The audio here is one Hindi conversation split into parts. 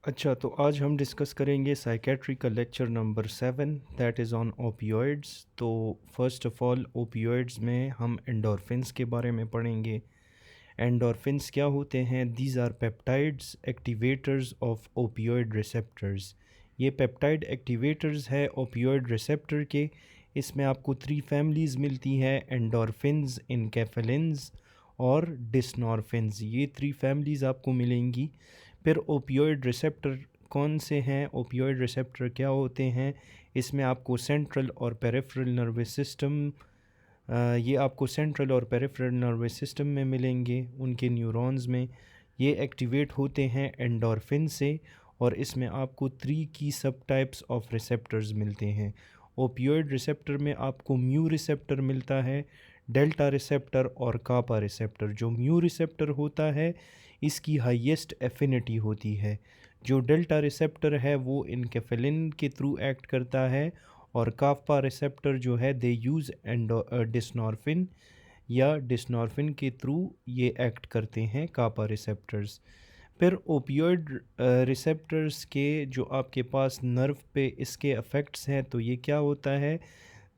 अच्छा, तो आज हम डिस्कस करेंगे साइकेट्री का lecture number 7 that is on opioids. तो फर्स्ट ऑफ ऑल ओपियोइड्स में हम एंडोर्फिन्स के बारे में पढ़ेंगे। एंडोर्फिन्स क्या होते हैं? These are peptides activators of opioid receptors. ये पेप्टाइड एक्टिवेटर्स है ओपियोइड रिसेप्टर के। इसमें आपको 3 फैमिलीज़ मिलती हैं, एंडोर्फिन्स, इनकेफेलिन्स और डिस्नोर्फिन्स। ये 3 फैमिलीज़ आपको मिलेंगी। फिर ओपियोइड रिसेप्टर कौन से हैं? ओपियोइड रिसेप्टर क्या होते हैं? इसमें आपको सेंट्रल और पेरिफेरल नर्वस सिस्टम, ये आपको सेंट्रल और पेरिफेरल नर्वस सिस्टम में मिलेंगे, उनके न्यूरॉन्स में। ये एक्टिवेट होते हैं एंडोर्फिन से। और इसमें आपको 3 की सब टाइप्स ऑफ रिसेप्टर्स मिलते हैं। ओपियोइड रिसेप्टर में आपको म्यू रिसेप्टर मिलता है, डेल्टा रिसेप्टर और कापा रिसेप्टर। जो म्यू रिसेप्टर होता है इसकी हाईएस्ट एफिनिटी होती है। जो डेल्टा रिसेप्टर है वो इनकेफेलिन के थ्रू एक्ट करता है। और काफा रिसेप्टर जो है दे यूज़ डिस्नोर्फिन या डिस्नोर्फिन के थ्रू ये एक्ट करते हैं कापा रिसेप्टर्स। फिर ओपियोइड रिसेप्टर्स के जो आपके पास नर्व पे इसके अफेक्ट्स हैं, तो ये क्या होता है?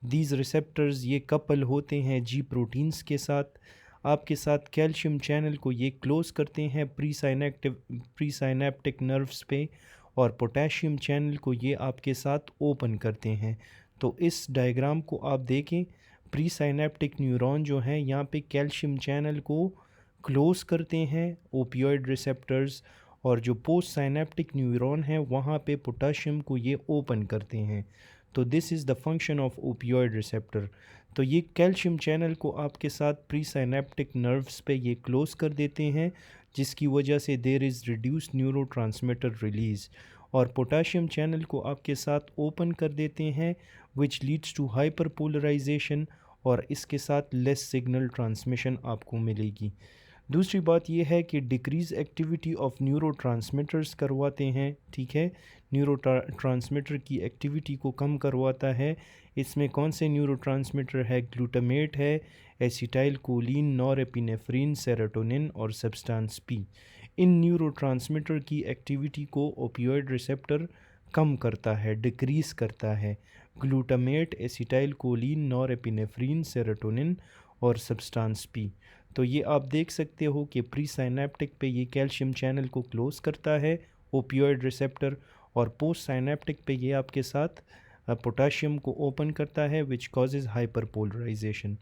दीज रिसेप्टर्स ये कपल होते हैं जी प्रोटीन्स के साथ। आपके साथ कैल्शियम चैनल को ये क्लोज करते हैं प्री साइनेप्टिक नर्व्स पे। और पोटेशियम चैनल को ये आपके साथ ओपन करते हैं। तो इस डायग्राम को आप देखें, प्री साइनेप्टिक न्यूरॉन जो है यहाँ पे कैल्शियम चैनल को क्लोज करते हैं ओपियोइड रिसेप्टर्स। और जो पोस्ट साइनेप्टिक न्यूरॉन है वहाँ पे पोटेशियम को ये ओपन करते हैं। तो this is the function of opioid receptor. तो ये कैल्शियम चैनल को आपके साथ प्री साइनेप्टिक नर्व्स पे ये क्लोज कर देते हैं, जिसकी वजह से there is reduce neurotransmitter release. और पोटेशियम चैनल को आपके साथ ओपन कर देते हैं, which leads to hyperpolarisation. और इसके साथ लेस सिग्नल ट्रांसमिशन आपको मिलेगी। दूसरी बात यह है कि डिक्रीज़ एक्टिविटी ऑफ न्यूरो करवाते हैं, ठीक है। न्यूरो ट्रांसमीटर की एक्टिविटी को कम करवाता है। इसमें कौन से न्यूरो है? ग्लूटामेट है, एसिटाइल कोलिन, नॉरएपिनेफ्रिन, सेरोटोनिन और सब्सटेंस पी। इन न्यूरो की एक्टिविटी को ओपियोइड रिसेप्टर कम करता है, डिक्रीज़ करता है। Glutamate, acetyl choline, norepinephrine, serotonin और सब्सटेंस पी। तो ये आप देख सकते हो कि प्री साइनेप्टिक पे ये कैल्शियम चैनल को क्लोज करता है ओपियोइड रिसेप्टर। और पोस्ट साइनेप्टिक पे ये आपके साथ पोटेशियम को ओपन करता है, विच कॉजेज़ हाइपरपोलराइजेशन।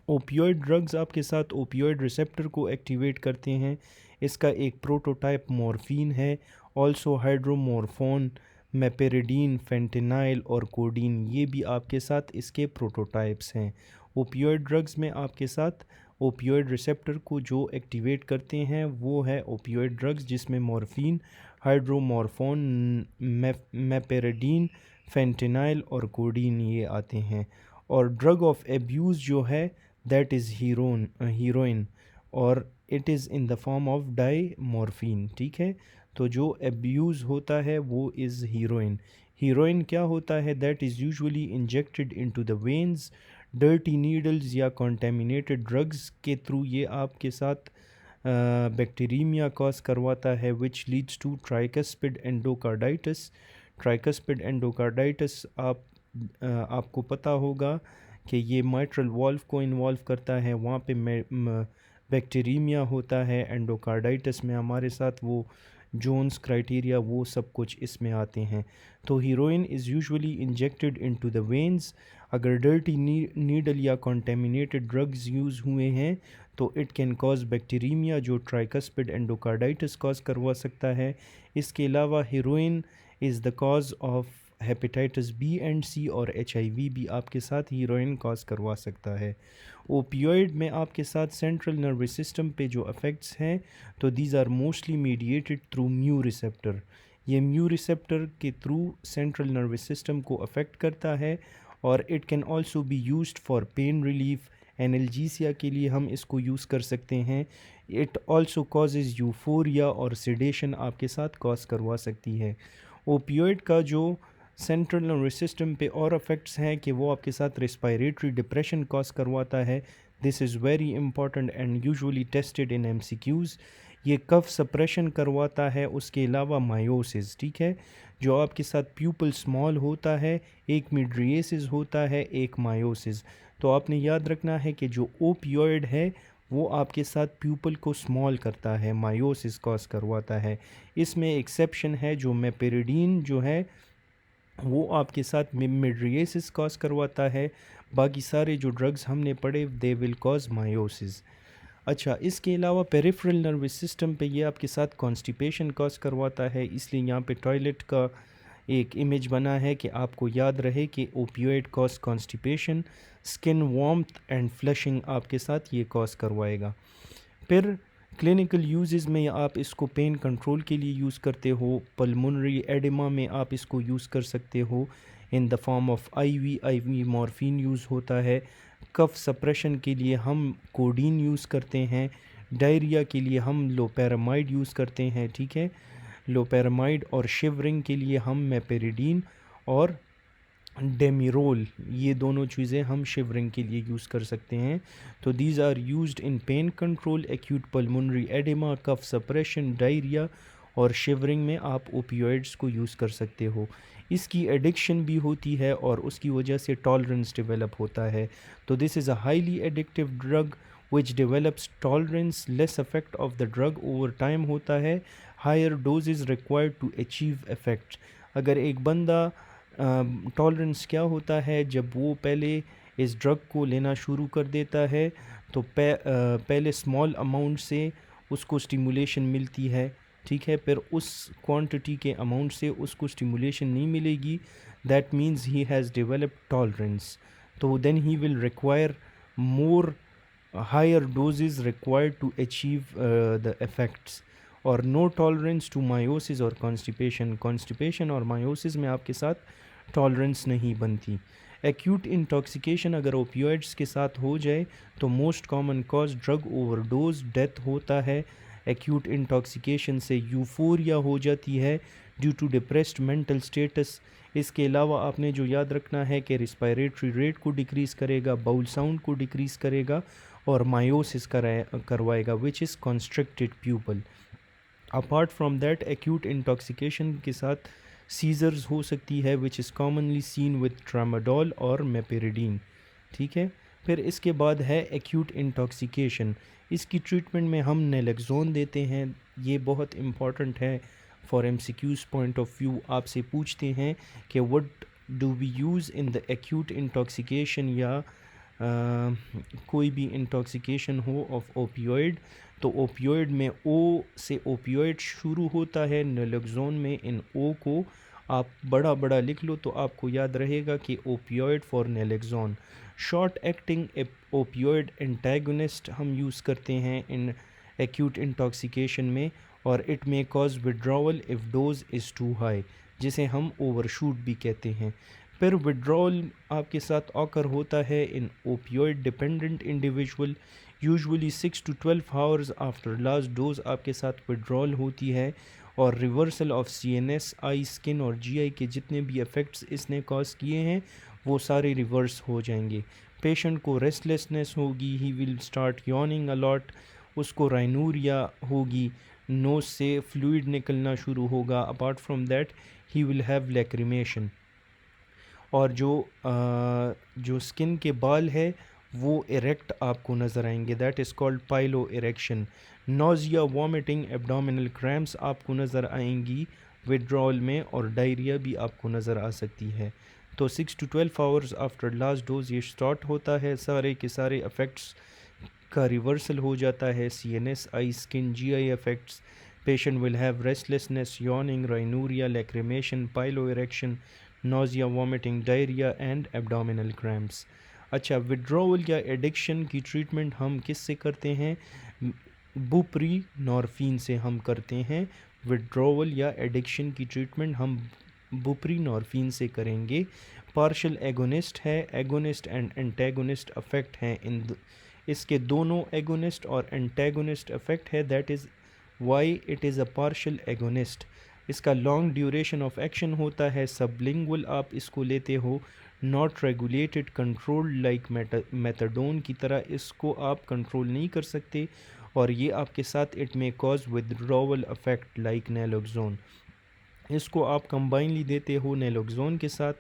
ओपियोइड ड्रग्स आपके साथ ओपियोइड रिसेप्टर को एक्टिवेट करते हैं। इसका एक प्रोटोटाइप मॉर्फिन है, ऑल्सो हाइड्रोमॉर्फोन, मेपेरिडीन, फेंटेनाइल और कोडीन, ये भी आपके साथ इसके प्रोटोटाइप्स हैं। ओपियोइड ड्रग्स में आपके साथ ओपियोइड रिसेप्टर को जो एक्टिवेट करते हैं वो है ओपियोइड ड्रग्स, जिसमें मॉर्फिन, हाइड्रोमॉर्फोन, मेपेरिडीन, फेंटेनाइल और कोडीन ये आते हैं। और ड्रग ऑफ एब्यूज़ जो है दैट इज़ हीरोइन। और it is in the form of diamorphine, ठीक है। तो जो एब्यूज़ होता है वो इज़ हीरोइन। हीरोइन क्या होता है? That is usually injected into the veins. Dirty needles या कॉन्टेमिनेटेड ड्रग्स के थ्रू ये आपके साथ बैक्टीरियमिया कॉज करवाता है, which leads to tricuspid endocarditis. Tricuspid endocarditis आपको पता होगा कि ये माइट्रल वॉल्व को इन्वॉल्व करता है। वहाँ पे बैक्टीरियमिया होता है। एंडोकार्डाइटिस में हमारे साथ वो जोन्स क्राइटेरिया वो सब कुछ इसमें आते हैं। तो heroin is usually injected into the veins. अगर डर्टी नीडल या कॉन्टेमिनेटेड ड्रग्स यूज़ हुए हैं तो इट कैन कॉज बैक्टीरियमिया, जो ट्राइकस्पिड एंडोकार्डाइटिस कॉज करवा सकता है। इसके अलावा heroin is the cause of hepatitis B and C और HIV भी आपके साथ हीरोइन कॉज करवा सकता है। ओपियोइड में आपके साथ सेंट्रल नर्वस सिस्टम पे जो अफेक्ट्स हैं, तो these are mostly mediated through mu receptor. ये म्यू रिसेप्टर के थ्रू सेंट्रल नर्वस सिस्टम को अफेक्ट करता है। और it can also be used for pain relief, analgesia के लिए हम इसको यूज़ कर सकते हैं। इट ऑल्सो कॉजेज़ यूफोरिया और सिडेशन आपके साथ कॉज करवा सकती है। ओपियोइड का जो सेंट्रल नर्वस सिस्टम पे और अफेक्ट्स हैं कि वो आपके साथ रेस्पिरेटरी डिप्रेशन कॉज करवाता है। This is very important and usually tested in MCQs। ये कफ सप्रेशन करवाता है। उसके अलावा मायोसिस, ठीक है, जो आपके साथ प्यूपल स्मॉल होता है, एक मिड्रिएसिस होता है, एक मायोसिस। तो आपने याद रखना है कि जो ओपियोइड है वो आपके साथ प्यूपल को स्मॉल करता है, मायोसिस कॉज करवाता है। इसमें एक्सेप्शन है, जो मेपेरिडीन जो है वो आपके साथ मिड्रिएसिस कॉज करवाता है। बाकी सारे जो ड्रग्स हमने पढ़े दे विल कॉज मायोसिस। अच्छा, इसके अलावा पेरिफेरल नर्वस सिस्टम पे ये आपके साथ कॉन्स्टिपेशन कॉज करवाता है। इसलिए यहाँ पे टॉयलेट का एक इमेज बना है कि आपको याद रहे कि opioid cause constipation, skin warmth and flushing आपके साथ ये कॉज करवाएगा। फिर क्लिनिकल यूजेस में आप इसको पेन कंट्रोल के लिए यूज़ करते हो। पल्मोनरी एडिमा में आप इसको यूज़ कर सकते हो in the form of IV morphine use होता है। कफ सप्रेशन के लिए हम कोडीन यूज़ करते हैं। डायरिया के लिए हम लोपेरामाइड यूज़ करते हैं, ठीक है, लोपेरामाइड। और शिवरिंग के लिए हम मेपेरिडीन और डेमिरोल, ये दोनों चीज़ें हम शिवरिंग के लिए यूज़ कर सकते हैं। तो these are used in pain control, acute pulmonary oedema, cough suppression, diarrhoea और शिवरिंग में आप ओपियोइड्स को यूज़ कर सकते हो। इसकी एडिक्शन भी होती है और उसकी वजह से टॉलरेंस डेवलप होता है। तो this is a highly addictive drug which develops tolerance, less effect of the drug over time होता है, higher doses required to achieve effect. अगर एक बंदा टॉलरेंस क्या होता है, जब वो पहले इस ड्रग को लेना शुरू कर देता है तो पहले स्मॉल अमाउंट से उसको स्टिमुलेशन मिलती है, ठीक है, फिर उस क्वांटिटी के अमाउंट से उसको स्टिमुलेशन नहीं मिलेगी, that means he has developed tolerance. तो then he will require more higher doses required to achieve the effects. और नो टॉलरेंस टू मायोसिस और कॉन्स्टिपेशन और मायोसिस में आपके साथ टॉलरेंस नहीं बनती। एक्यूट इंटॉक्सिकेशन अगर ओपियोइड्स के साथ हो जाए तो most common cause drug overdose, death होता है। एक्यूट इंटॉक्सिकेशन से यूफोरिया हो जाती है due to depressed mental status. इसके अलावा आपने जो याद रखना है कि रिस्पायरेटरी रेट को डिक्रीज़ करेगा, बाउल साउंड को डिक्रीज़ करेगा और मायोसिस करवाएगा which is constricted pupil. Apart from that acute intoxication के साथ सीजर्स हो सकती है which is commonly seen with tramadol और मेपेरिडीन, ठीक है। फिर इसके बाद है एक्यूट इंटॉक्सिकेशन। इसकी ट्रीटमेंट में हम नेलेक्सोन देते हैं। ये बहुत इम्पॉर्टेंट है for MCQs point of view. आपसे पूछते हैं कि what do we use in the acute intoxication या कोई भी इंटॉक्सिकेशन हो ऑफ ओपियोइड। तो ओपियोइड में ओ से ओपियोइड शुरू होता है, नेलेक्सोन में इन ओ को आप बड़ा बड़ा लिख लो तो आपको याद रहेगा कि opioid for naloxone. Short acting opioid antagonist हम यूज़ करते हैं इन एक्यूट इंटॉक्सिकेशन में और it may cause withdrawal if dose is too high, जिसे हम ओवरशूट भी कहते हैं। फिर विड्रॉल आपके साथ ऑकर होता है in opioid dependent individual, usually 6 to 12 hours after last dose आपके साथ विड्रॉल होती है। और reversal of CNS, eye, skin और जीआई के जितने भी इफ़ेक्ट्स इसने कॉज किए हैं वो सारे रिवर्स हो जाएंगे। पेशेंट को रेस्टलेसनेस होगी, he will start yawning a lot, उसको राइनूरिया होगी, नोज से फ्लूइड निकलना शुरू होगा। Apart from that he will have lacrimation. और जो स्किन के बाल है वो इरेक्ट आपको नज़र आएंगे, that is called pilo erection. Nausea, vomiting, abdominal cramps आपको नज़र आएंगी विड्रॉल में और डायरिया भी आपको नज़र आ सकती है। तो 6 to 12 hours after last dose ये स्टार्ट होता है, सारे के सारे इफ़ेक्ट्स का रिवर्सल हो जाता है, CNS, eye, skin, GI effects. Patient will have restlessness, yawning, rhinorrhoea, lacrimation, piloerection, nausea, vomiting, diarrhoea and abdominal cramps. अच्छा, विड्रॉवल या एडिक्शन की ट्रीटमेंट हम किस से करते हैं? बुप्रीनॉर्फिन से हम करते हैं। विड्रॉवल या एडिक्शन की ट्रीटमेंट हम बुप्रीनॉर्फिन से करेंगे। पार्शियल एगोनिस्ट है, एगोनिस्ट एंड एंटेगोनिस्ट अफेक्ट हैं इसके दोनों एगोनिस्ट और एंटेगोनिस्ट अफेक्ट है, that is why it is a partial agonist. इसका लॉन्ग ड्यूरेशन ऑफ एक्शन होता है, सबलिंगुअल आप इसको लेते हो, not regulated control like methadone की तरह इसको आप कंट्रोल नहीं कर सकते और ये आपके साथ it may cause withdrawal affect like naloxone. इसको आप कंबाइनली देते हो नैलोक्सोन के साथ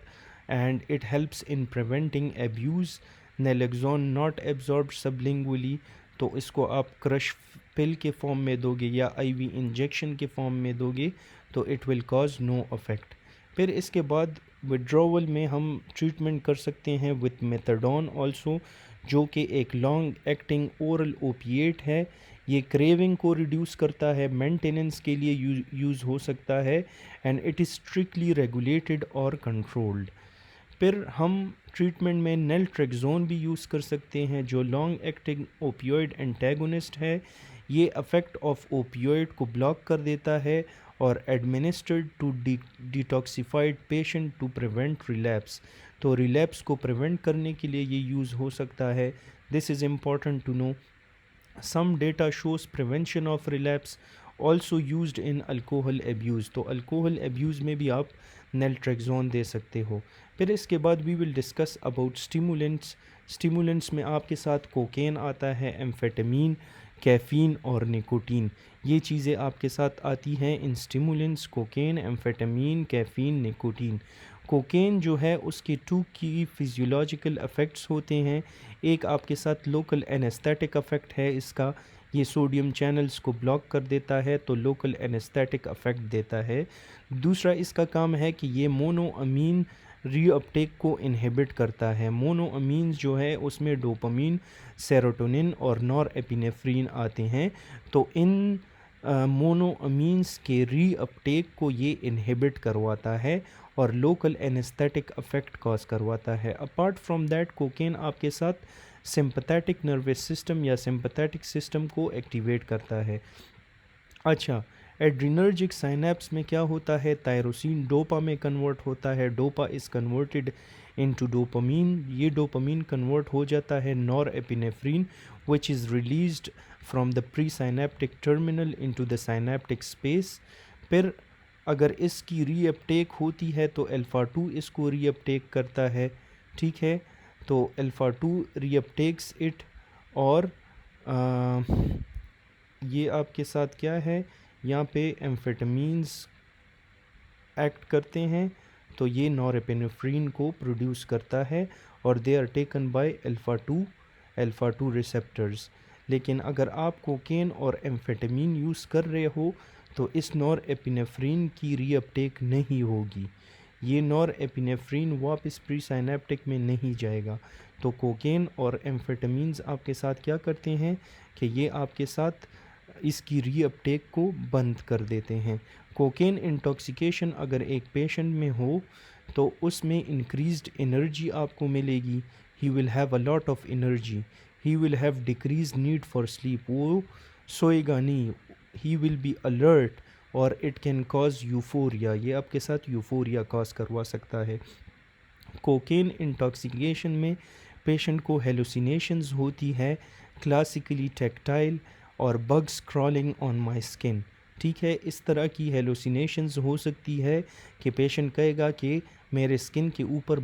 and it helps in preventing abuse. Naloxone not absorb sublingually, तो इसको आप क्रश पिल के फॉर्म में दोगे या आईवी इंजेक्शन के फॉर्म में दोगे तो it will cause no affect. फिर इसके बाद विड्रॉवल में हम ट्रीटमेंट कर सकते हैं विथ मेथाडोन ऑल्सो, जो कि एक लॉन्ग एक्टिंग ओरल ओपिएट है। ये क्रेविंग को रिड्यूस करता है, मेंटेनेंस के लिए यूज़ हो सकता है and it is strictly regulated और कंट्रोल्ड। फिर हम ट्रीटमेंट में नेल्ट्रेक्सोन भी यूज़ कर सकते हैं, जो लॉन्ग एक्टिंग ओपियोइड एंटेगोनिस्ट है। ये अफेक्ट ऑफ ओपियोइड को ब्लॉक कर देता है और administered to detoxified patient to prevent relapse, तो रिलैप्स को प्रिवेंट करने के लिए ये यूज़ हो सकता है। This is important to know. Some data shows prevention of relapse also used in alcohol abuse, तो अल्कोहल एब्यूज़ में भी आप नेल्ट्रेक्सोन दे सकते हो। फिर इसके बाद we will discuss about stimulants. Stimulants में आपके साथ कोकेन आता है, एम्फेटामीन, कैफ़ीन और निकोटीन, ये चीज़ें आपके साथ आती हैं in stimulants. Cocaine, amphetamine, caffeine, nicotine. Cocaine जो है उसके टू की फिजियोलॉजिकल इफ़ेक्ट्स होते हैं। एक आपके साथ लोकल एनेस्थेटिक इफ़ेक्ट है इसका, ये सोडियम चैनल्स को ब्लॉक कर देता है तो लोकल एनेस्थेटिक इफ़ेक्ट देता है। दूसरा इसका काम है कि ये मोनोअमीन रीअपटेक को इनहिबिट करता है। मोनोअमीन्स जो है उसमें डोपामीन, सेरोटोनिन और नॉरएपिनेफ्रिन आते हैं, तो इन मोनोअमीन्स के रीअपटेक को ये इनहिबिट करवाता है और लोकल एनेस्थेटिक इफ़ेक्ट कॉज करवाता है। अपार्ट फ्रॉम दैट कोकेन आपके साथ सिंपैथेटिक नर्वस सिस्टम या सिंपैथेटिक सिस्टम को एक्टिवेट करता है। अच्छा, एड्रीनर्जिक साइनेप्स में क्या होता है, टायरोसिन डोपा में कन्वर्ट होता है, dopa is converted into dopamine, ये डोपामीन कन्वर्ट हो जाता है norepinephrine which is released from the pre synaptic terminal into the synaptic space. फिर अगर इसकी रीअपटेक होती है तो अल्फ़ा 2 इसको रीअपटेक करता है, ठीक है, तो अल्फ़ा 2 रीअपटेक्स इट और ये आपके साथ क्या है, यहाँ पे एम्फेटामीन्स एक्ट करते हैं तो ये नॉरएपिनेफ्रिन को प्रोड्यूस करता है और they are taken by alpha 2 receptors. लेकिन अगर आप कोकेन और एम्फेटामीन यूज़ कर रहे हो तो इस नॉरएपिनेफ्रिन की रीअपटेक नहीं होगी, ये नॉरएपिनेफ्रिन वापस प्री साइनेप्टिक में नहीं जाएगा। तो कोकेन और एम्फेटामीन्स आपके साथ क्या करते हैं कि ये आपके साथ इसकी रीअपटेक को बंद कर देते हैं। कोकेन इंटॉक्सिकेशन अगर एक पेशेंट में हो तो उसमें इंक्रीज्ड एनर्जी आपको मिलेगी, ही will have a lot of energy, he will have decrease need for sleep, वो सोएगा नहीं, ही विल बी अलर्ट और इट कैन कॉज यूफोरिया, ये आपके साथ यूफोरिया कॉज करवा सकता है। कोकेन इंटॉक्सिकेशन में पेशेंट को हेलुसिनेशंस होती है, क्लासिकली टैक्टाइल और bugs crawling on my skin, ठीक है, इस तरह की हेलुसिनेशंस हो सकती है कि पेशेंट कहेगा कि मेरे स्किन के ऊपर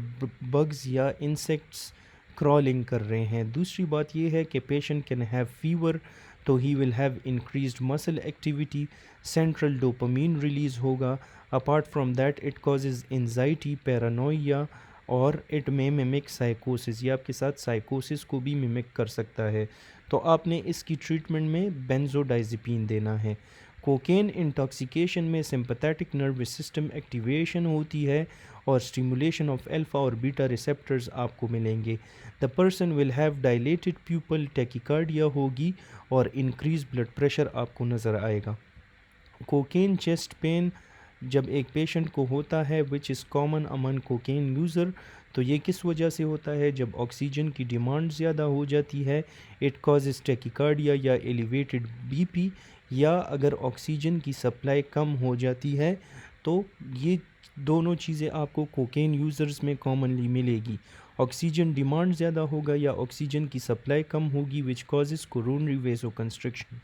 बग्स या इंसेक्ट्स क्रॉलिंग कर रहे हैं। दूसरी बात ये है कि पेशेंट कैन हैव फीवर, तो he will have increased muscle activity, central dopamine release होगा। Apart from that it causes anxiety, paranoia और इट में मिमिक साइकोसिस, ये आपके साथ साइकोसिस को भी मिमिक कर सकता है। तो आपने इसकी ट्रीटमेंट में बेंजोडाइज़ेपिन देना है। कोकेन इंटॉक्सिकेशन में सिंपैथेटिक नर्वस सिस्टम एक्टिवेशन होती है और स्टिमुलेशन ऑफ अल्फा और बीटा रिसेप्टर्स आपको मिलेंगे। The person will have dilated pupil, tachycardia होगी और इंक्रीज ब्लड प्रेशर आपको नज़र आएगा। कोकेन चेस्ट पेन जब एक पेशेंट को होता है which is common among cocaine user, तो ये किस वजह से होता है, जब ऑक्सीजन की डिमांड ज़्यादा हो जाती है, इट कॉजेज़ टैकिकार्डिया या एलिवेटेड बीपी, या अगर ऑक्सीजन की सप्लाई कम हो जाती है, तो ये दोनों चीज़ें आपको कोकेन यूज़र्स में कॉमनली मिलेगी। ऑक्सीजन डिमांड ज़्यादा होगा या ऑक्सीजन की सप्लाई कम होगी which causes coronary vasoconstriction.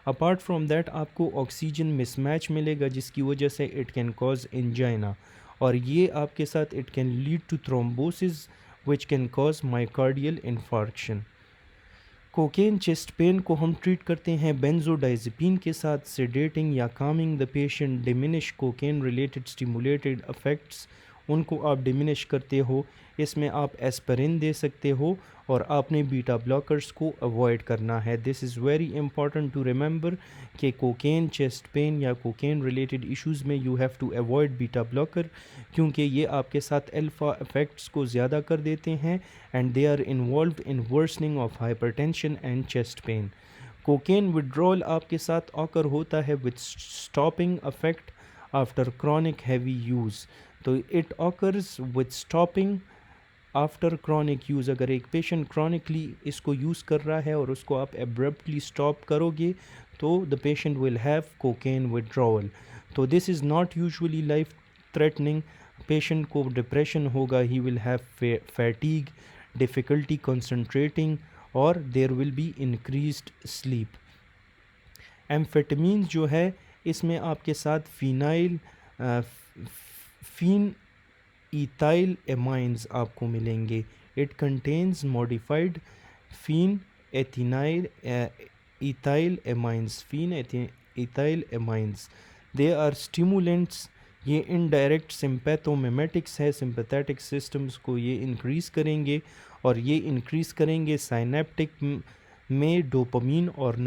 Apart from that आपको ऑक्सीजन मिसमैच मिलेगा जिसकी वजह से इट कैन कॉज एंजाइना, और ये आपके साथ it can lead to thrombosis which can cause myocardial infarction. Cocaine chest pain को हम ट्रीट करते हैं बेंजोडाइज़ेपिन के साथ। सेडेटिंग या Kameng the patient diminish cocaine related stimulated effects, उनको आप डिमिनिश करते हो। इसमें आप एस्पिरिन दे सकते हो और आपने बीटा ब्लॉकर्स को अवॉइड करना है। This is very important to remember कि कोकेन चेस्ट पेन या कोकेन रिलेटेड इश्यूज़ में you have to avoid beta blocker, क्योंकि ये आपके साथ अल्फ़ा इफ़ेक्ट्स को ज़्यादा कर देते हैं and they are involved in worsening of hypertension and chest pain. Cocaine withdrawal आपके साथ ऑकर होता है with stopping affect after chronic heavy use. तो it occurs with stopping after chronic use. अगर एक पेशेंट क्रॉनिकली इसको यूज़ कर रहा है और उसको आप एब्रप्टली स्टॉप करोगे तो the patient will have cocaine withdrawal. तो this is not usually life threatening. Patient को डिप्रेशन होगा, he will have fatigue, difficulty concentrating और there will be increased sleep. Amphetamine जो है इसमें आपके साथ फिन इथाइल एमाइंस आपको मिलेंगे। It contains modified phen ethinyl ethyl amines. They are stimulants. ये इनडायरेक्ट सिंपैथोमिमेटिक्स है, सिंपैथेटिक सिस्टम्स को ये इंक्रीज़ करेंगे और ये इंक्रीज़ करेंगे साइनेप्टिक में डोपामीन और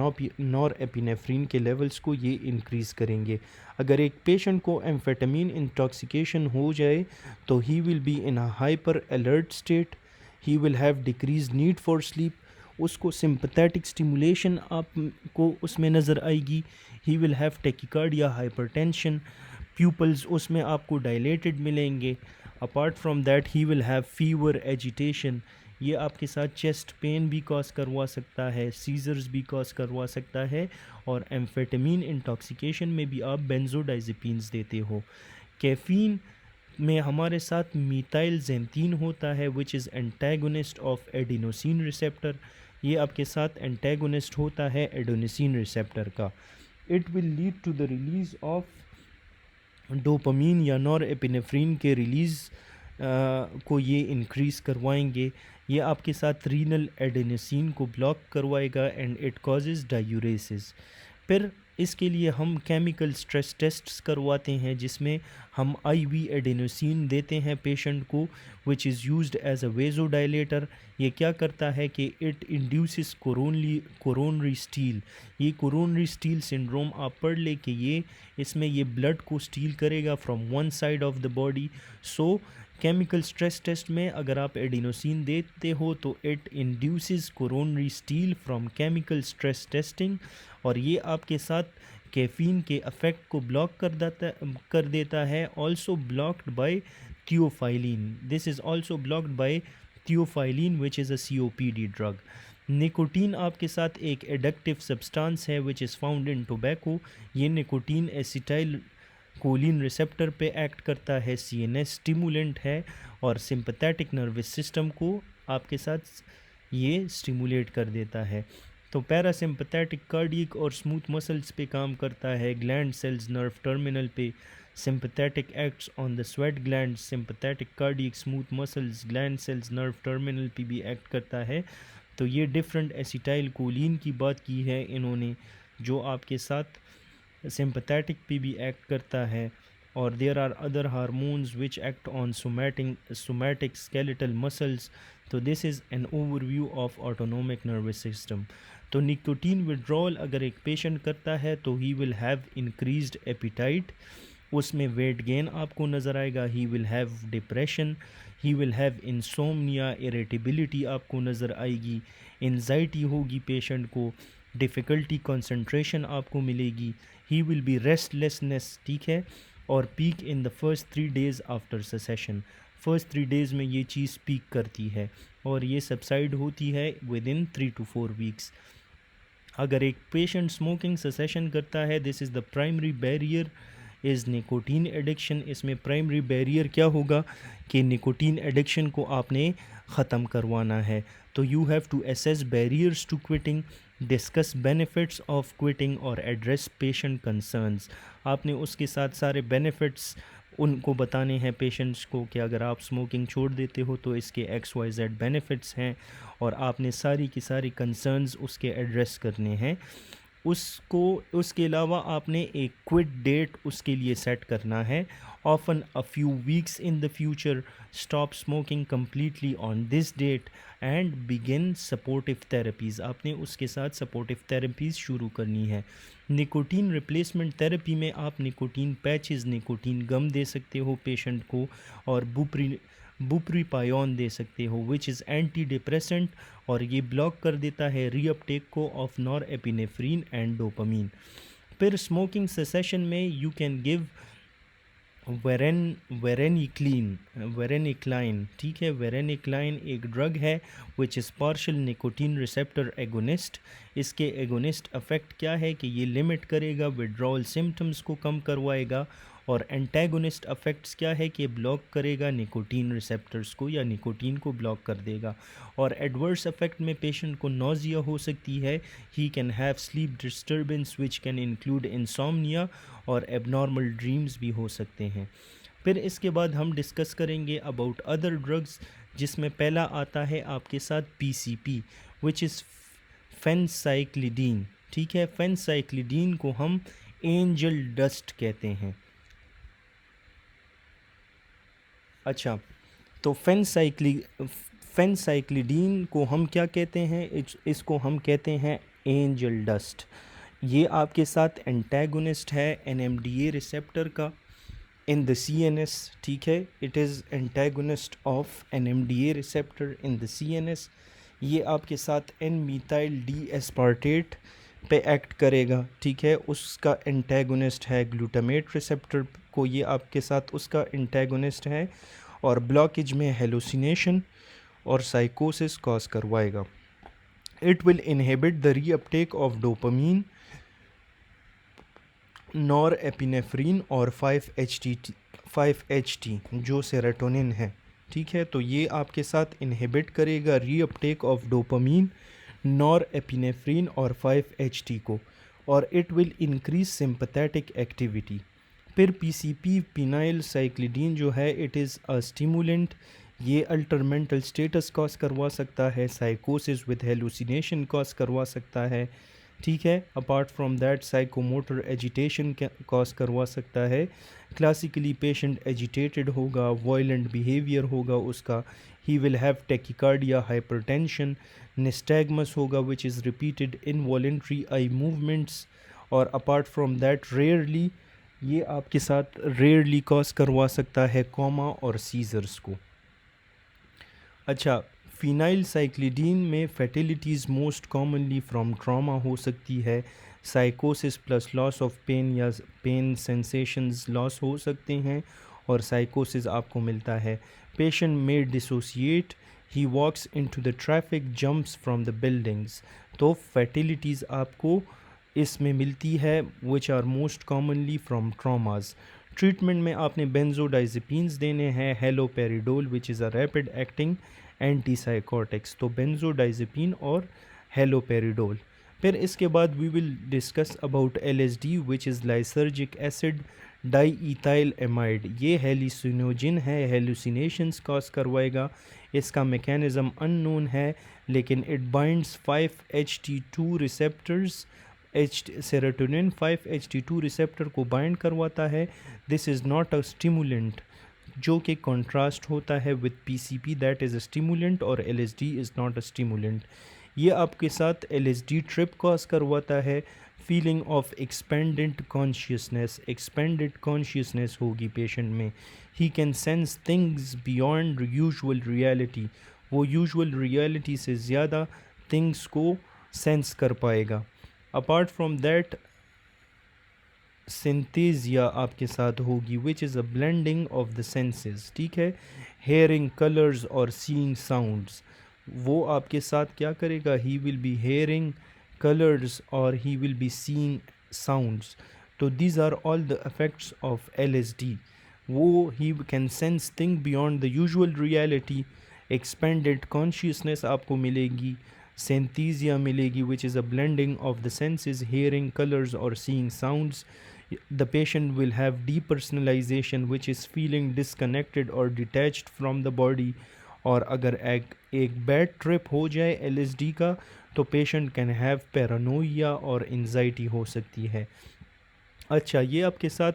नॉर एपिनेफ्रिन के लेवल्स को ये इंक्रीज़ करेंगे। अगर एक पेशेंट को एम्फेटामीन इंटॉक्सिकेशन हो जाए तो he will be in a hyper alert state, he will have decrease need for sleep. उसको सिंपैथेटिक स्टिमुलेशन आपको उसमें नज़र आएगी। ही will have tachycardia, hypertension, people's उसमें आपको डायलेटेड मिलेंगे। Apart from that he will have fever, agitation. ये आपके साथ चेस्ट पेन भी कॉज करवा सकता है, सीजर्स भी कॉज करवा सकता है और एम्फेटामीन इंटॉक्सिकेशन में भी आप बेंजोडाइज़ेपिन्स देते हो। कैफ़ीन में हमारे साथ मीथाइल ज़ैंथीन होता है which is antagonist of adenosine receptor. ये आपके साथ एंटागोनिस्ट होता है एडिनोसिन रिसेप्टर का। It will lead to the release of dopamine या नॉर एपिनेफ्रिन के रिलीज़ को ये इंक्रीज़ करवाएंगे। ये आपके साथ रीनल एडेनोसिन को ब्लॉक करवाएगा एंड इट कॉजेज़ डायूरेसिस। फिर इसके लिए हम केमिकल स्ट्रेस टेस्ट्स करवाते हैं जिसमें हम आईवी एडेनोसिन देते हैं पेशेंट को which is used as a vasodilator. ये क्या करता है कि इट इंड्यूसेस कोरोनरी स्टील। ये कोरोनरी स्टील सिंड्रोम आप पढ़ ले कि ये इसमें ये ब्लड को स्टील करेगा from one side of the body. So chemical stress test में अगर आप एडिनोसिन देते हो तो it induces coronary steal from chemical stress testing और ये आपके साथ कैफीन के अफेक्ट को ब्लॉक कर देता है। Also blocked by theophylline. This is also blocked by theophylline which is a COPD drug. Nicotine आपके साथ एक एडक्टिव सब्सटेंस है which is found in tobacco. ये निकोटीन एसिटाइल कोलिन रिसेप्टर पे एक्ट करता है, CNS स्टिमुलेंट है और सिंपैथेटिक नर्वस सिस्टम को आपके साथ ये स्टिमुलेट कर देता है। तो पैरासिम्पैथेटिक कार्डियक और स्मूथ मसल्स पे काम करता है, ग्लैंड सेल्स नर्व टर्मिनल पे। Sympathetic acts on the sweat gland, sympathetic cardiac smooth muscles gland sales nerve terminal पे भी एक्ट करता है। तो ये डिफरेंट एसिटाइल कोलिन की बात की है इन्होंने जो आपके साथ सिंपैथेटिक पे भी एक्ट करता है। और there are other hormones which act on somatic skeletal muscles. तो this is an overview of autonomic nervous system. तो निकोटीन विड्रॉल अगर एक पेशेंट करता है तो he will have increased appetite, उसमें वेट गेन आपको नज़र आएगा। He will have depression, he will have insomnia, irritability आपको नज़र आएगी, एंजाइटी होगी पेशेंट को, डिफ़िकल्टी कंसंट्रेशन आपको मिलेगी, ही विल बी रेस्टलेसनेस, ठीक है। और peak in the first 3 days after cessation. First 3 days में ये चीज़ पीक करती है और ये सबसाइड होती है विद इन 3 to 4 weeks। अगर एक पेशेंट स्मोकिंग सेसेशन करता है, this is the primary barrier is nicotine addiction. इसमें प्राइमरी बैरियर क्या होगा कि निकोटीन एडिक्शन को आपने ख़त्म करवाना है। तो you have to assess barriers to quitting, discuss benefits of quitting और एड्रेस पेशेंट कंसर्न्स। आपने उसके साथ सारे बेनिफिट्स उनको बताने हैं पेशेंट्स को कि अगर आप स्मोकिंग छोड़ देते हो तो इसके XYZ बेनिफिट्स हैं, और आपने सारी की सारी कंसर्न्स उसके एड्रेस करने हैं। उसको उसके अलावा आपने एक क्विट डेट उसके लिए सेट करना है, often a few weeks in the future, stop smoking completely on this date and begin supportive therapies. आपने उसके साथ सपोर्टिव थेरेपीज़ शुरू करनी है। निकोटीन रिप्लेसमेंट थेरेपी में आप निकोटीन पैचेस, निकोटीन गम दे सकते हो पेशेंट को, और बुप्रीपायोन दे सकते हो विच इज़ एंटी डिप्रेसेंट, और ये ब्लॉक कर देता है रीअपटेक को of nor epinephrine and dopamine. फिर स्मोकिंग सेसेशन में यू कैन गिव वेरेनिक्लाइन, ठीक है। वेरेनिक्लाइन एक ड्रग है which is partial nicotine receptor agonist. इसके एगोनिस्ट अफेक्ट क्या है कि ये लिमिट करेगा, विड्रॉल सिम्टम्स को कम करवाएगा, और एंटेगोनिस्ट अफेक्ट्स क्या है कि ब्लॉक करेगा निकोटीन रिसेप्टर्स को, या निकोटीन को ब्लॉक कर देगा। और एडवर्स अफेक्ट में पेशेंट को नोज़िया हो सकती है, he can have sleep disturbance which can include insomnia, और एबनॉर्मल ड्रीम्स भी हो सकते हैं। फिर इसके बाद हम डिस्कस करेंगे अबाउट अदर ड्रग्स, जिसमें पहला आता है आपके साथ PCP विच इज़ फेनसाइक्लिडीन, ठीक है। फेनसाइक्लिडीन को हम एंजल डस्ट कहते हैं। अच्छा, तो फेनसाइक्लिडीन को हम क्या कहते हैं? इसको हम कहते हैं एंजल डस्ट। ये आपके साथ एंटेगोनिस्ट है NMDA रिसेप्टर का इन द CNS, ठीक है। It is antagonist of NMDA receptor in the CNS। ये आपके साथ N-methyl D-aspartate पे एक्ट करेगा, ठीक है। उसका एंटेगोनिस्ट है ग्लूटामेट रिसेप्टर को, ये आपके साथ उसका एंटेगोनिस्ट है, और ब्लॉकेज में हेलुसिनेशन और साइकोसिस कॉज करवाएगा। It will inhibit the reuptake of dopamine, nor epinephrine और 5-HT जो सेरोटोनिन है, ठीक है। तो ये आपके साथ इनहिबिट करेगा reuptake of dopamine, nor epinephrine और 5-HT को, और it will increase sympathetic activity. फिर PCP पिनाइल साइक्लिडीन जो है, इट इज़ अ स्टिमुलेंट। ये अल्टरमेंटल स्टेटस कॉज करवा सकता है, साइकोसिस विद हेलुसिनेशन कॉज करवा सकता है, ठीक है। Apart from that psychomotor agitation cause करवा सकता है। क्लासिकली पेशेंट एजिटेटेड होगा, वायलेंट बिहेवियर होगा उसका, he will have tachycardia, hypertension, nystagmus होगा which is repeated involuntary eye movements, और अपार्ट फ्रॉम दैट रेयरली ये आपके साथ रेयरली कॉज करवा सकता है कोमा और सीजर्स को। अच्छा, फिनाइल साइक्लिडीन में fatalities most commonly from trauma हो सकती है, साइकोसिस प्लस लॉस ऑफ पेन या पेन सेंसेशंस लॉस हो सकते हैं, और साइकोसिस आपको मिलता है। Patient may dissociate, he walks into the traffic, jumps from the buildings. तो फर्टिलिटीज़ आपको इसमें मिलती है which are most commonly from traumas. Treatment में आपने बेंजोडाइजेपिन्स देने हैं, haloperidol which is a rapid acting antipsychotics, तो बेंजोडाइजेपिन और हेलोपेरिडोल। फिर इसके बाद we will discuss about LSD which is lysergic acid diethylamide एमाइड। ये हेलिसिनोजिन है, हेलुसिनेशंस कॉज करवाएगा। इसका मैकेनिज़्म अननोन है, लेकिन it binds 5-HT2 receptors, serotonin 5-HT2 receptor को बाइंड करवाता है। This is not a stimulant, जो कि कॉन्ट्रास्ट होता है with PCP that is a stimulant, और LSD is not a stimulant. ये आपके साथ LSD ट्रिप कॉज करवाता है, फीलिंग ऑफ एक्सपेंडेड कॉन्शियसनेस होगी पेशेंट में। ही can sense things beyond usual reality, वो यूजुअल रियलिटी से ज़्यादा थिंग्स को सेंस कर पाएगा। अपार्ट फ्रॉम दैट सिंथेसिया आपके साथ होगी which is a blending of the senses, ठीक है। हेयरिंग कलर्स और सीइंग साउंड्स, वो आपके साथ क्या करेगा? He will be hearing colours और he will be seeing sounds. तो these are all the effects of LSD। वो he can sense thing beyond the usual reality, expanded consciousness आपको मिलेगी, सेंथीसिया मिलेगी which is a blending of the senses, hearing colours और seeing sounds. The patient will have depersonalization which is feeling disconnected or detached from the body. और अगर एक बैड ट्रिप हो जाए LSD का तो पेशेंट कैन हैव पैरानोइया और एंजाइटी हो सकती है। अच्छा, ये आपके साथ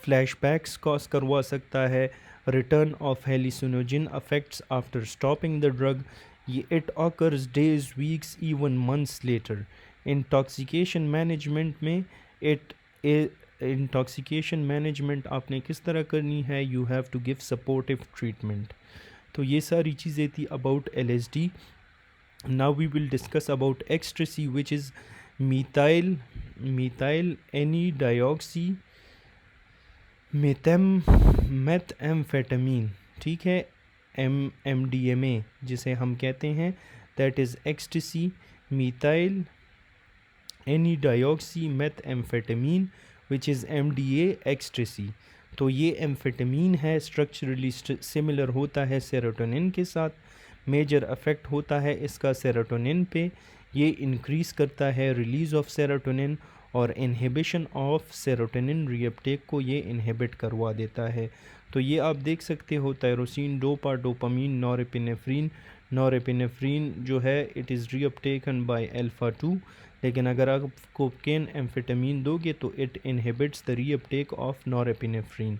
फ्लैशबैक्स कॉज करवा सकता है, return of hallucinogen affects after stopping the drug, ये it occurs days weeks even months later. Intoxication management में इट इंटॉक्सिकेशन मैनेजमेंट आपने किस तरह करनी है, you have to give supportive treatment. तो ये सारी चीज़ें थी about LSD। Now we will discuss about ecstasy which is methyl enedioxy methamphetamine, ठीक है, MDMA जिसे हम कहते हैं, that is ecstasy methyl enedioxy methamphetamine which is MDA ecstasy. तो ये एम्फेटामीन है, स्ट्रक्चरली सिमिलर होता है सेरोटोनिन के साथ, मेजर अफेक्ट होता है इसका सेरोटोनिन पे, ये इंक्रीज़ करता है रिलीज़ ऑफ सेरोटोनिन और इन्हिबिशन ऑफ सेरोटोनिन रीअपटेक को ये इन्हिबिट करवा देता है। तो ये आप देख सकते हो टायरोसिन, डोपा, डोपामीन, नॉरेपिनेफ्रीन जो है it is reuptaken by alpha 2, लेकिन अगर आप कोकेन एम्फेटामीन दोगे तो it inhibits the reuptake of norepinephrine.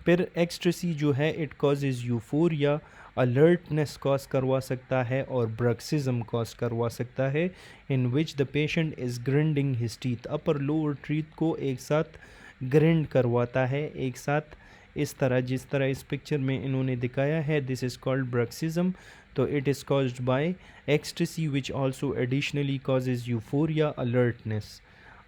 फिर एक्सट्रेसी जो है it causes euphoria, alertness cause करवा सकता है और ब्रक्सिज्म कॉज करवा सकता है, in which the patient is grinding his teeth, upper lower teeth को एक साथ ग्रिंड करवाता है, एक साथ इस तरह जिस तरह इस पिक्चर में इन्होंने दिखाया है, दिस इज़ कॉल्ड ब्रक्सिज्म। तो it is caused by ecstasy which also additionally causes euphoria, alertness.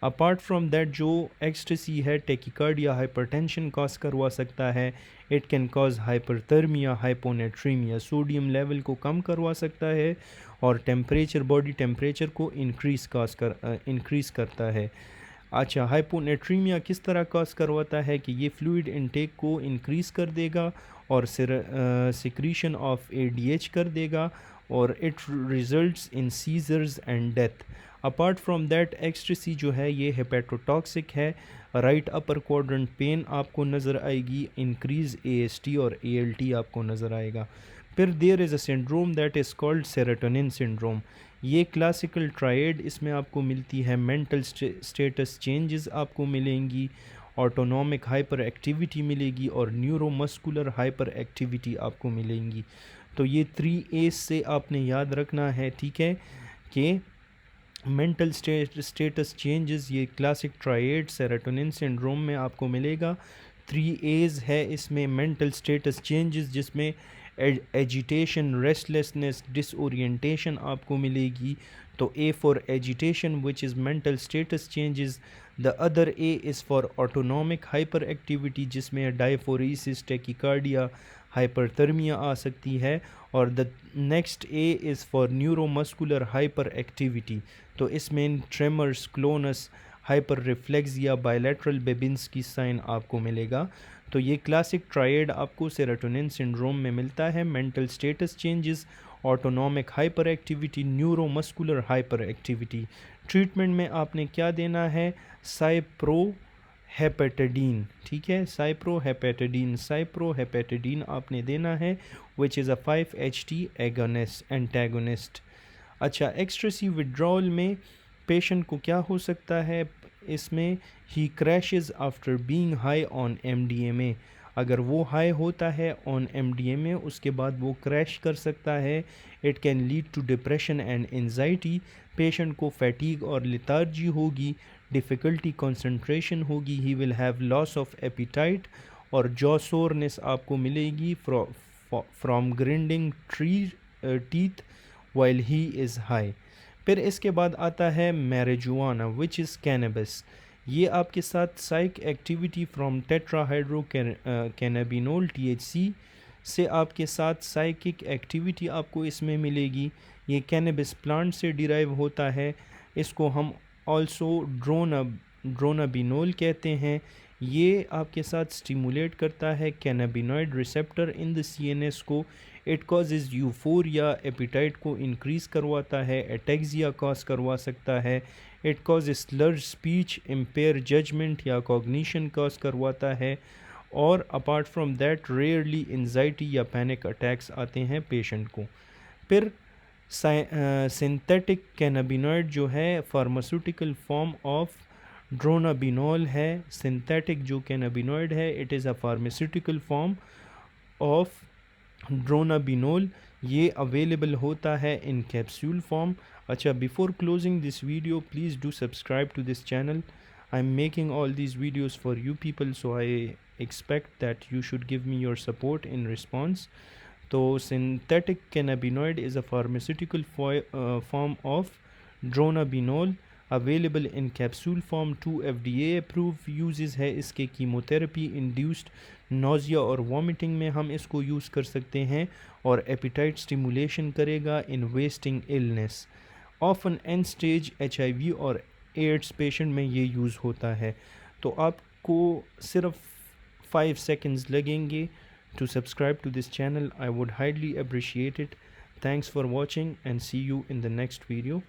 Apart from that जो एक्सटेसी है टेकिकार्डिया, हाइपरटेंशन कॉज करवा सकता है, it can cause hyperthermia, hyponatraemia, sodium level को कम करवा सकता है और टेम्परेचर, बॉडी टेम्परेचर को इंक्रीज़ करता है। अच्छा, हाइपोनेट्रीमिया किस तरह कॉज करवाता है कि ये फ्लूइड इनटेक को इंक्रीज़ कर देगा और सिक्रीशन ऑफ ADH कर देगा और it results in seizures and death. Apart from that ecstasy जो है ये हेपेटोटॉक्सिक है, राइट अपर क्वाड्रेंट पेन आपको नज़र आएगी, इंक्रीज AST और ALT आपको नज़र आएगा। फिर there is a syndrome that is called serotonin syndrome, ये क्लासिकल ट्रायड, इसमें आपको मिलती है मेंटल स्टेटस चेंजेस आपको मिलेंगी, ऑटोनॉमिक हाइपर एक्टिविटी मिलेगी और न्यूरोमस्कुलर हाइपर एक्टिविटी आपको मिलेंगी। तो ये 3 A's से आपने याद रखना है, ठीक है, कि मेंटल स्टेटस चेंजेस ये क्लासिक ट्रायड सेरोटोनिन सिंड्रोम में आपको मिलेगा। 3 A's है इसमें, मेंटल स्टेटस चेंजेस जिसमें एजिटेशन, रेस्टलेसनेस, डिसओरिएंटेशन आपको मिलेगी। तो A for agitation which is mental status changes, the other A is for autonomic hyperactivity जिसमें डायफोरेसिस, टेकिकार्डिया, हाइपरथर्मिया आ सकती है, और the next A is for neuromuscular hyperactivity, तो इसमें tremors, clonus, hyperreflexia, bilateral Babinski sign आपको मिलेगा। तो ये क्लासिक ट्रायड आपको सेरोटोनिन सिंड्रोम में मिलता है, mental status changes, autonomic hyper activity, neuromuscular hyper activity. Treatment में आपने क्या देना है, साइप्रोहेपेटाडीन, ठीक है, साइप्रोहेपेटाडीन आपने देना है which is a 5-HT antagonist. अच्छा, एक्सट्रेसी विड्रॉल में पेशेंट को क्या हो सकता है, इसमें he crashes after being high on MDMA, अगर वो हाई होता है ऑन MDMA उसके बाद वो क्रैश कर सकता है। It can lead to depression and anxiety, patient को फैटीग और लिथार्जी होगी, डिफ़िकल्टी कंसंट्रेशन होगी, he will have loss of appetite और जॉ सोरनेस आपको मिलेगी from grinding teeth while he is high. फिर इसके बाद आता है मैरिजुआना विच इज़ कैनबिस, ये आपके साथ साइक एक्टिविटी फ्रॉम टेट्राहाइड्रो कैनाबिनोल THC से आपके साथ साइकिक एक्टिविटी आपको इसमें मिलेगी। ये कैनबिस प्लांट से डिराइव होता है, इसको हम ऑल्सो ड्रोनाबिनोल कहते हैं। ये आपके साथ स्टिमुलेट करता है cannabinoid receptor in the CNS को, इट कॉजेज़ यूफोरिया, एपिटाइट को इंक्रीज़ करवाता है, एटेक्सिया कॉज करवा सकता है, it cause slur speech, impair judgment या कॉग्निशन कॉज करवाता है, और apart from that rarely anxiety या पैनिक अटैक्स आते हैं पेशेंट को। फिर सिंथेटिक कैनाबिनॉइड जो है फार्मास्यूटिकल फॉर्म ऑफ ड्रोनाबिनॉल है। सिंथेटिक जो कैनाबिनॉइड है it is a pharmaceutical form of dronabinol, ये अवेलेबल होता है इन कैप्सूल फॉर्म। अच्छा, before closing this video please do subscribe to this channel. I am making all these videos for you people, so I expect that you should give me your support in response. तो synthetic cannabinoid is a pharmaceutical form of dronabinol available in capsule form। 2 FDA approved uses है इसके। कीमोथेरेपी इंड्यूस्ड नोज़िया और वॉमिटिंग में हम इसको यूज़ कर सकते हैं, और एपिटाइट स्टिमुलेशन करेगा in wasting illness. Often end stage HIV और एड्स पेशेंट में ये यूज़ होता है। तो आपको सिर्फ 5 seconds लगेंगे to subscribe to this channel. I would highly appreciate it. Thanks for watching and see you in the next video.